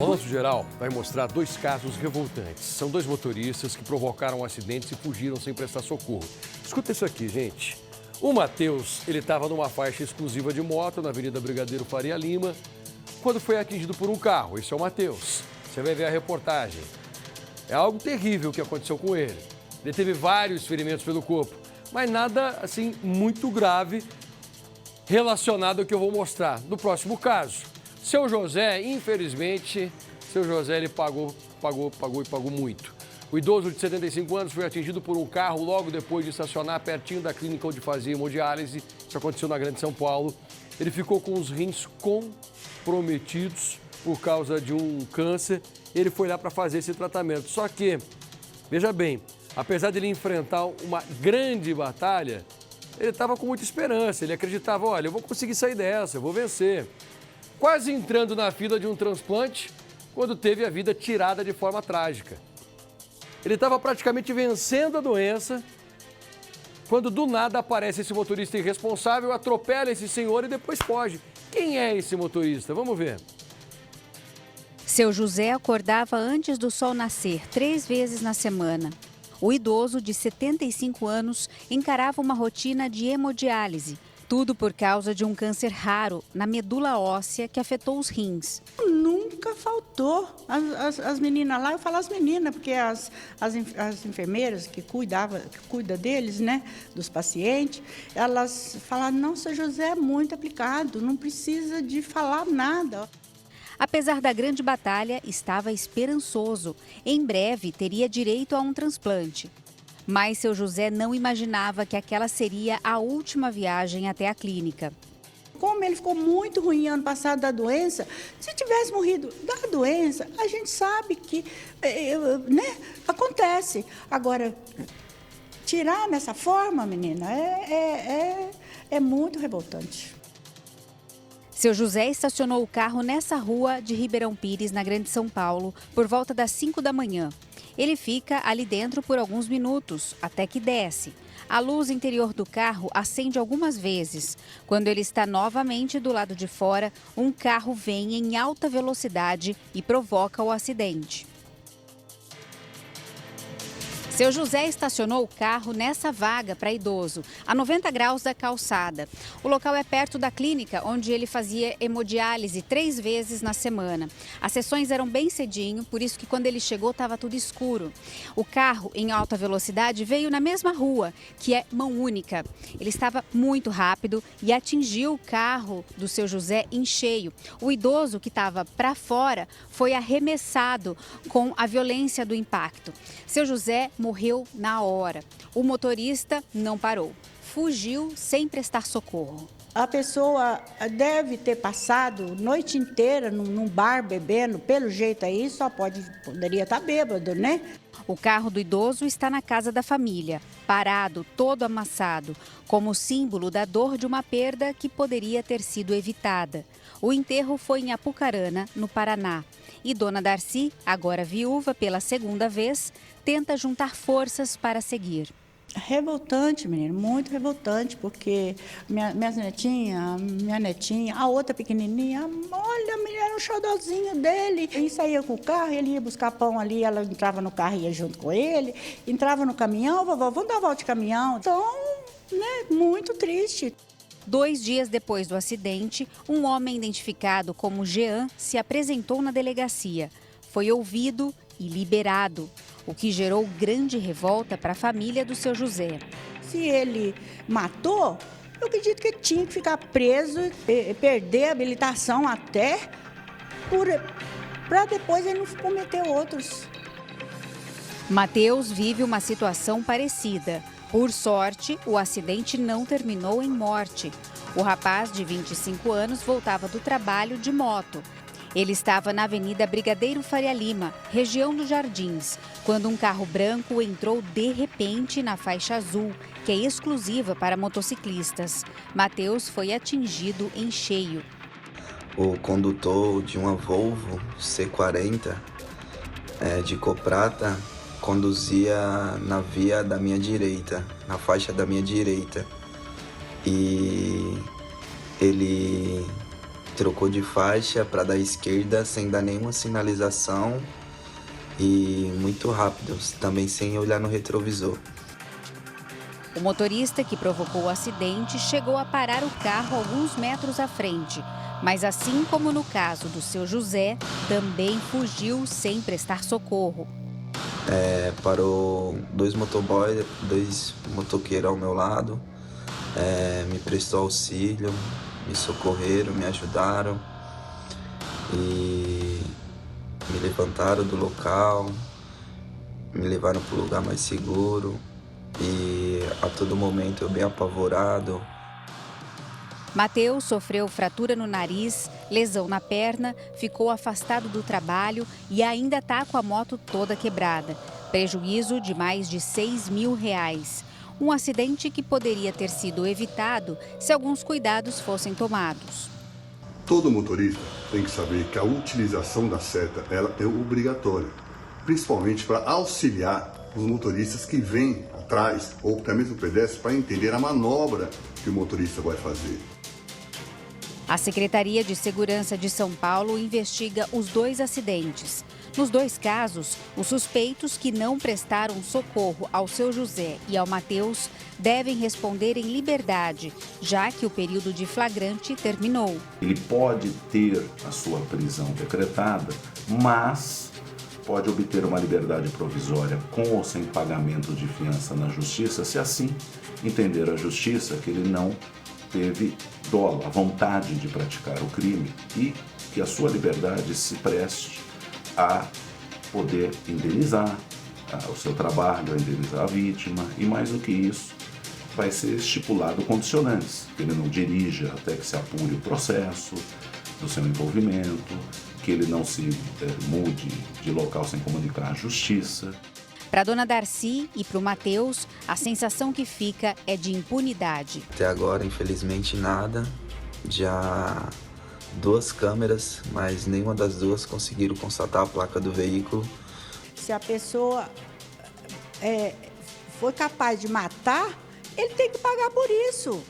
O Balanço Geral vai mostrar dois casos revoltantes. São dois motoristas que provocaram acidentes e fugiram sem prestar socorro. Escuta isso aqui, gente. O Matheus, ele estava numa faixa exclusiva de moto na Avenida Brigadeiro Faria Lima, quando foi atingido por um carro. Esse é o Matheus. Você vai ver a reportagem. É algo terrível que aconteceu com ele. Ele teve vários ferimentos pelo corpo, mas nada, assim, muito grave relacionado ao que eu vou mostrar no próximo caso. Seu José, infelizmente, ele pagou muito. O idoso de 75 anos foi atingido por um carro logo depois de estacionar pertinho da clínica onde fazia hemodiálise. Isso aconteceu na Grande São Paulo. Ele ficou com os rins comprometidos por causa de um câncer. Ele foi lá para fazer esse tratamento. Só que, veja bem, apesar de ele enfrentar uma grande batalha, ele estava com muita esperança. Ele acreditava, olha, eu vou conseguir sair dessa, eu vou vencer. Quase entrando na fila de um transplante, quando teve a vida tirada de forma trágica. Ele estava praticamente vencendo a doença, quando do nada aparece esse motorista irresponsável, atropela esse senhor e depois foge. Quem é esse motorista? Vamos ver. Seu José acordava antes do sol nascer, 3 vezes na semana. O idoso, de 75 anos, encarava uma rotina de hemodiálise. Tudo por causa de um câncer raro na medula óssea que afetou os rins. Nunca faltou. As meninas lá, eu falo as meninas, porque as enfermeiras que cuida deles, né, dos pacientes, elas falaram, não, seu José é muito aplicado, não precisa de falar nada. Apesar da grande batalha, estava esperançoso. Em breve, teria direito a um transplante. Mas seu José não imaginava que aquela seria a última viagem até a clínica. Como ele ficou muito ruim ano passado da doença, se tivesse morrido da doença, a gente sabe que né, acontece. Agora, tirar nessa forma, menina, é muito revoltante. Seu José estacionou o carro nessa rua de Ribeirão Pires, na Grande São Paulo, por volta das 5 da manhã. Ele fica ali dentro por alguns minutos, até que desce. A luz interior do carro acende algumas vezes. Quando ele está novamente do lado de fora, um carro vem em alta velocidade e provoca o acidente. Seu José estacionou o carro nessa vaga para idoso, a 90 graus da calçada. O local é perto da clínica onde ele fazia hemodiálise 3 vezes na semana. As sessões eram bem cedinho, por isso que quando ele chegou estava tudo escuro. O carro em alta velocidade veio na mesma rua, que é mão única. Ele estava muito rápido e atingiu o carro do seu José em cheio. O idoso que estava para fora foi arremessado com a violência do impacto. Seu José morreu na hora. O motorista não parou. Fugiu sem prestar socorro. A pessoa deve ter passado a noite inteira num bar bebendo, pelo jeito aí, poderia estar bêbado, né? O carro do idoso está na casa da família, parado, todo amassado, como símbolo da dor de uma perda que poderia ter sido evitada. O enterro foi em Apucarana, no Paraná. E Dona Darcy, agora viúva pela 2ª vez, tenta juntar forças para seguir. Revoltante, menino, muito revoltante, porque minha netinha, a outra pequenininha, olha, a menina era um xodózinho dele. Ele saía com o carro, ele ia buscar pão ali, ela entrava no carro e ia junto com ele, entrava no caminhão, vovó, vamos dar uma volta de caminhão. Então, né, muito triste. 2 dias depois do acidente, um homem identificado como Jean se apresentou na delegacia. Foi ouvido e liberado, o que gerou grande revolta para a família do seu José. Se ele matou, eu acredito que ele tinha que ficar preso, perder a habilitação até, para depois ele não cometer outros. Matheus vive uma situação parecida. Por sorte, o acidente não terminou em morte. O rapaz, de 25 anos, voltava do trabalho de moto. Ele estava na Avenida Brigadeiro Faria Lima, região dos Jardins, quando um carro branco entrou de repente na faixa azul, que é exclusiva para motociclistas. Matheus foi atingido em cheio. O condutor de uma Volvo C40 de cor prata conduzia na via da minha direita, na faixa da minha direita. E ele trocou de faixa para dar esquerda sem dar nenhuma sinalização e muito rápido, também sem olhar no retrovisor. O motorista que provocou o acidente chegou a parar o carro alguns metros à frente, mas assim como no caso do seu José, também fugiu sem prestar socorro. Parou dois motoboys, dois motoqueiros ao meu lado, me prestou auxílio, me socorreram, me ajudaram e me levantaram do local, me levaram para o lugar mais seguro e a todo momento eu bem apavorado. Matheus sofreu fratura no nariz, lesão na perna, ficou afastado do trabalho e ainda está com a moto toda quebrada. Prejuízo de mais de R$6 mil. Um acidente que poderia ter sido evitado se alguns cuidados fossem tomados. Todo motorista tem que saber que a utilização da seta ela é obrigatória, principalmente para auxiliar os motoristas que vêm atrás ou até mesmo o pedestre para entender a manobra que o motorista vai fazer. A Secretaria de Segurança de São Paulo investiga os dois acidentes. Nos dois casos, os suspeitos que não prestaram socorro ao seu José e ao Matheus devem responder em liberdade, já que o período de flagrante terminou. Ele pode ter a sua prisão decretada, mas pode obter uma liberdade provisória com ou sem pagamento de fiança na justiça, se assim entender a justiça que ele não teve dolo, a vontade de praticar o crime e que a sua liberdade se preste a poder indenizar o seu trabalho, a indenizar a vítima e mais do que isso, vai ser estipulado condicionantes, que ele não dirija até que se apure o processo do seu envolvimento, que ele não se mude de local sem comunicar à justiça. Para a dona Darcy e para o Matheus, a sensação que fica é de impunidade. Até agora, infelizmente, nada. Já 2 câmeras, mas nenhuma das duas conseguiram constatar a placa do veículo. Se a pessoa for capaz de matar, ele tem que pagar por isso.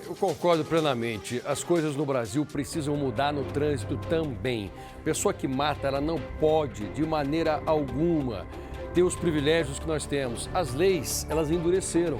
Eu concordo plenamente. As coisas no Brasil precisam mudar no trânsito também. Pessoa que mata, ela não pode, de maneira alguma, ter os privilégios que nós temos. As leis, elas endureceram.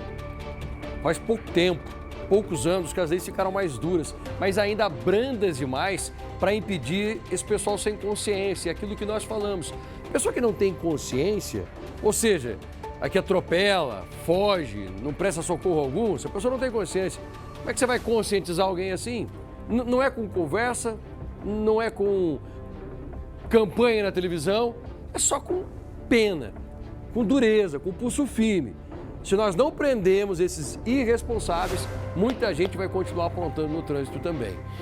Faz pouco tempo, poucos anos que as leis ficaram mais duras, mas ainda brandas demais para impedir esse pessoal sem consciência, aquilo que nós falamos. Pessoa que não tem consciência, ou seja, a que atropela, foge, não presta socorro algum, se a pessoa não tem consciência, como é que você vai conscientizar alguém assim? Não é com conversa, não é com campanha na televisão, é só com pena, com dureza, com pulso firme. Se nós não prendemos esses irresponsáveis, muita gente vai continuar apontando no trânsito também.